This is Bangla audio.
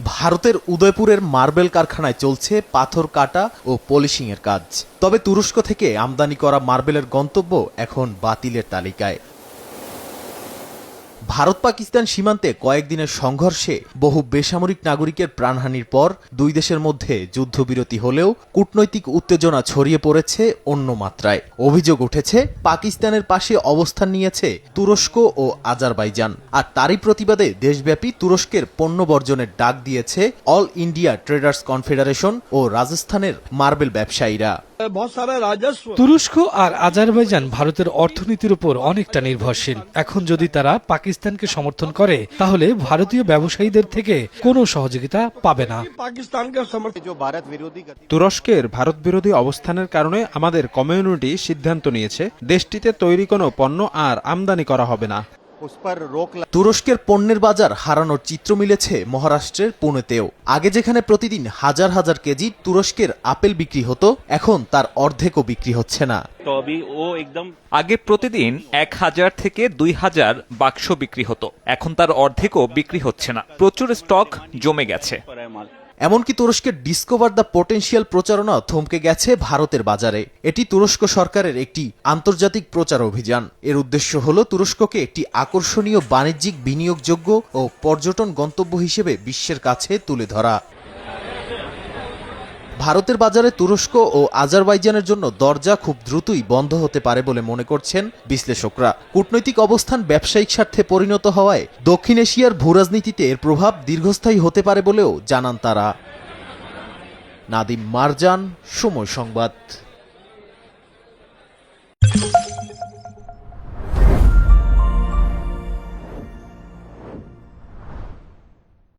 ভারতের উদয়পুরের মার্বেল কারখানায় চলছে পাথর কাটা ও পলিশিংয়ের কাজ। তবে তুরস্ক থেকে আমদানি করা মার্বেলের গন্তব্য এখন বাতিলের তালিকায়। ভারত পাকিস্তান সীমান্তে কয়েকদিনের সংঘর্ষে বহু বেসামরিক নাগরিকের প্রাণহানির পর দুই দেশের মধ্যে যুদ্ধবিরতি হলেও কূটনৈতিক উত্তেজনা ছড়িয়ে পড়েছে অন্য মাত্রায়। অভিযোগ উঠেছে পাকিস্তানের পাশে অবস্থান নিয়েছে তুরস্ক ও আজারবাইজান, আর তারই প্রতিবাদে দেশব্যাপী তুরস্কের পণ্য বর্জনের ডাক দিয়েছে অল ইন্ডিয়া ট্রেডার্স কনফেডারেশন ও রাজস্থানের মার্বেল ব্যবসায়ীরা। তুরস্ক আর আজারবাইজান ভারতের অর্থনীতির উপর অনেকটা নির্ভরশীল। এখন যদি তারা পাকিস্তানকে সমর্থন করে তাহলে ভারতীয় ব্যবসায়ীদের থেকে কোনো সহযোগিতা পাবে না। তুরস্কের ভারত বিরোধী অবস্থানের কারণে আমাদের কমিউনিটি সিদ্ধান্ত নিয়েছে দেশটিতে তৈরি কোনো পণ্য আর আমদানি করা হবে না। তুরস্কের পণ্যের বাজার হারানোর চিত্র মিলেছে মহারাষ্ট্রের পুনেতেও। আগে যেখানে প্রতিদিন হাজার হাজার কেজি তুরস্কের আপেল বিক্রি হতো, এখন তার অর্ধেকও বিক্রি হচ্ছে না। আগে প্রতিদিন 1000 থেকে 2000 বাক্স বিক্রি হতো, এখন তার অর্ধেকও বিক্রি হচ্ছে না। প্রচুর স্টক জমে গেছে। এমনকি তুরস্কের ডিসকভার দ্য পোটেনশিয়াল প্রচারণা থমকে গেছে ভারতের বাজারে। এটি তুরস্ক সরকারের একটি আন্তর্জাতিক প্রচার অভিযান। এর উদ্দেশ্য হল তুরস্ককে একটি আকর্ষণীয় বাণিজ্যিক, বিনিয়োগযোগ্য ও পর্যটন গন্তব্য হিসেবে বিশ্বের কাছে তুলে ধরা। ভারতের বাজারে তুরস্ক ও আজারবাইজানের জন্য দরজা খুব দ্রুতই বন্ধ হতে পারে বলে মনে করছেন বিশ্লেষকরা। কূটনৈতিক অবস্থান ব্যবসায়িক স্বার্থে পরিণত হওয়ায় দক্ষিণ এশিয়ার ভূরাজনীতিতে এর প্রভাব দীর্ঘস্থায়ী হতে পারে বলেও জানান তারা। নাদিম মারজান, সময় সংবাদ।